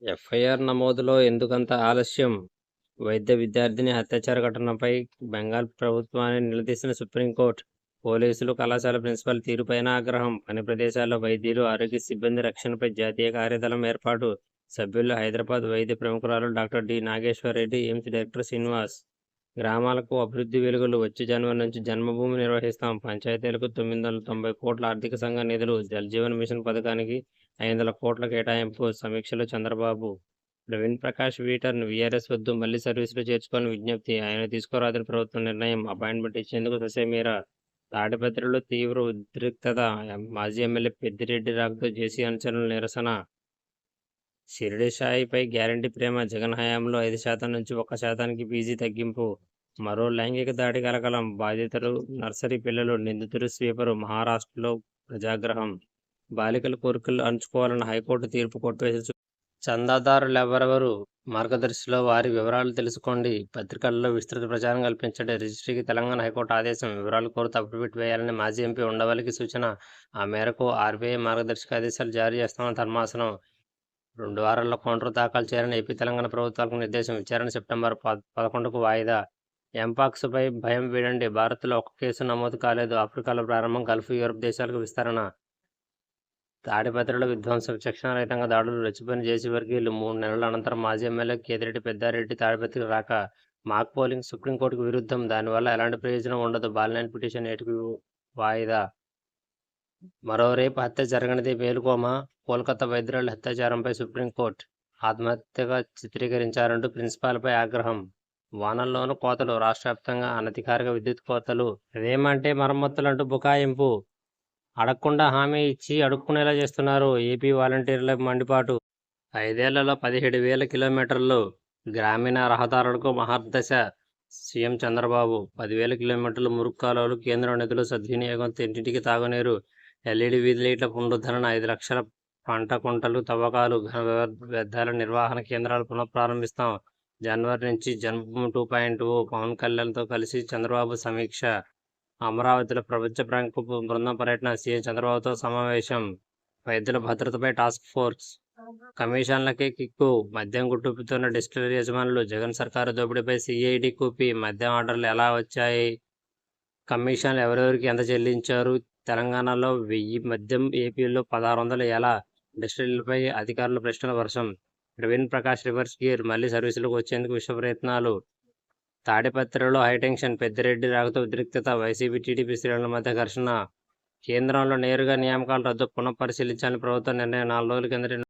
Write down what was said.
FIR నమోదులో ఎందుకంత ఆలస్యం? వైద్య విద్యార్థిని అత్యాచార ఘటనపై బెంగాల్ ప్రభుత్వాన్ని నిలదీసిన సుప్రీంకోర్టు. పోలీసులు, కళాశాల ప్రిన్సిపాల్ తీరుపైన ఆగ్రహం. పని ప్రదేశాల్లో వైద్యులు, ఆరోగ్య సిబ్బంది రక్షణపై జాతీయ కార్యదళం ఏర్పాటు. సభ్యులు హైదరాబాద్ వైద్య ప్రముఖురాలు doctor D. Nageshwar Reddy, AIIMS director Srinivas. గ్రామాలకు అభివృద్ధి వెలుగులు. వచ్చే జనవరి నుంచి జన్మభూమి నిర్వహిస్తాం. పంచాయతీలకు 990 కోట్ల ఆర్థిక సంఘ నిధులు. జలజీవన్ మిషన్ పథకానికి 500 కోట్ల కేటాయింపు. సమీక్షలో చంద్రబాబు. ప్రవీణ్ ప్రకాష్ ట్విట్టర్ను వీఆర్ఎస్ వద్దు, మళ్లీ సర్వీసులో చేర్చుకోవాలని విజ్ఞప్తి. ఆయన తీసుకోరాదని ప్రభుత్వం నిర్ణయం. అపాయింట్మెంట్ ఇచ్చేందుకు ససేమిరా. తాడిపత్రిలో తీవ్ర ఉద్రిక్తత. మాజీ ఎమ్మెల్యే పెద్దిరెడ్డి రాకతో జేసీ అనుచరుల నిరసన. షిరిడి సాయిపై గ్యారంటీ ప్రేమ. జగన్ హయాంలో 5% నుంచి 1%కి ఫీజు తగ్గింపు. మరో లైంగిక దాడి కలకలం. బాధితులు నర్సరీ పిల్లలు, నిందితుడు స్వీపరు. మహారాష్ట్రలో ప్రజాగ్రహం. బాలికల కోరికలు అణుచుకోవాలన్న హైకోర్టు తీర్పు కొట్టివేసి చందాదారులెవరెవరు? మార్గదర్శిలో వారి వివరాలు తెలుసుకోండి. పత్రికల్లో విస్తృత ప్రచారం కల్పించండి. రిజిస్ట్రీకి తెలంగాణ హైకోర్టు ఆదేశం. వివరాలు కోరుతూ అఫిడవిట్ వేయాలని మాజీ ఎంపీ ఉండవల్లికి సూచన. ఆ మేరకు ఆర్బీఐ మార్గదర్శక ఆదేశాలు జారీ చేస్తామని ధర్మాసనం. 2 వారాల్లో కౌంటర్ దాఖలు చేయాలని ఏపీ, తెలంగాణ ప్రభుత్వాలకు నిర్దేశం. విచారణ సెప్టెంబర్ 11కు వాయిదా. ఎంపాక్స్పై భయం వీడండి. భారత్లో ఒక్క కేసు నమోదు కాలేదు. ఆఫ్రికాలో ప్రారంభం. గల్ఫ్, యూరప్ దేశాలకు విస్తరణ. తాడిపత్రిలో విధ్వంసం. విచక్షణారహితంగా దాడులు. రెచ్చిపోయిన జేసీ వర్గీయులు. 3 నెలల అనంతరం మాజీ ఎమ్మెల్యే కేతిరెడ్డి పెద్దారెడ్డి తాడిపత్రికి రాక. మాక్ పోలింగ్ సుప్రీంకోర్టుకు విరుద్ధం. దానివల్ల ఎలాంటి ప్రయోజనం ఉండదు. బాలినేని పిటిషన్ నేటికి వాయిదా. మరో రేపు హత్య జరగనిది మేలుకోమా? కోల్కతా వైద్యురాలి అత్యాచారంపై సుప్రీంకోర్టు. ఆత్మహత్యగా చిత్రీకరించారంటూ ప్రిన్సిపాల్పై ఆగ్రహం. వానల్లోనూ కోతలు. రాష్ట్ర వ్యాప్తంగా అనధికారిక విద్యుత్ కోతలు. అదేమంటే మరమ్మతులంటూ బుకాయింపు. అడగకుండా హామీ ఇచ్చి అడుక్కునేలా చేస్తున్నారు. ఏపీ వాలంటీర్ల మండిపాటు. 5 ఏళ్లలో 17,000 కిలోమీటర్లు గ్రామీణ రహదారులకు మహర్దశ. సీఎం చంద్రబాబు. 10,000 కిలోమీటర్లు మురుగు కాలువలు. కేంద్ర నిధుల సద్వినియోగం. ఇంటింటికి తాగునీరు. ఎల్ఈడి వీధి లైట్ల పునరుద్ధరణ. 5 లక్షల పంట కుంటలు తవ్వకాలు. ఘన వ్యర్థాల నిర్వహణ కేంద్రాలు పునఃప్రారంభిస్తాం. జనవరి నుంచి జన్మభూమి 2.0. పవన్ కళ్యాణ్తో కలిసి చంద్రబాబు సమీక్ష. అమరావతిలో ప్రపంచ బ్యాంకు బృందం పర్యటన. సీఎం చంద్రబాబుతో సమావేశం. వైద్యుల భద్రతపై టాస్క్ ఫోర్స్. కమిషన్లకే కిక్కు. మద్యం గుట్టుపుతున్న డిస్టిలరీ యజమానులు. జగన్ సర్కారు దోపిడీపై సిఐడి కూపీ. మద్యం ఆర్డర్లు ఎలా వచ్చాయి? కమిషన్లు ఎవరెవరికి ఎంత చెల్లించారు? తెలంగాణలో 1000 మద్యం, ఏపీలో 1600 ఎలా? డిస్టిలరీలపై అధికారుల ప్రశ్నల వర్షం. Praveen Prakash reverse gear. మళ్లీ సర్వీసులకు వచ్చేందుకు విశ్వ ప్రయత్నాలు. తాడిపత్రిలో హైటెన్షన్. పెద్దిరెడ్డి రాకతో ఉద్రిక్తత. వైసీపీ, టీడీపీ శ్రేణుల మధ్య ఘర్షణ. కేంద్రంలో నేరుగా నియామకాలు రద్దు పునఃపరిశీలించాలని ప్రభుత్వం నిర్ణయం. 4 రోజుల కిందట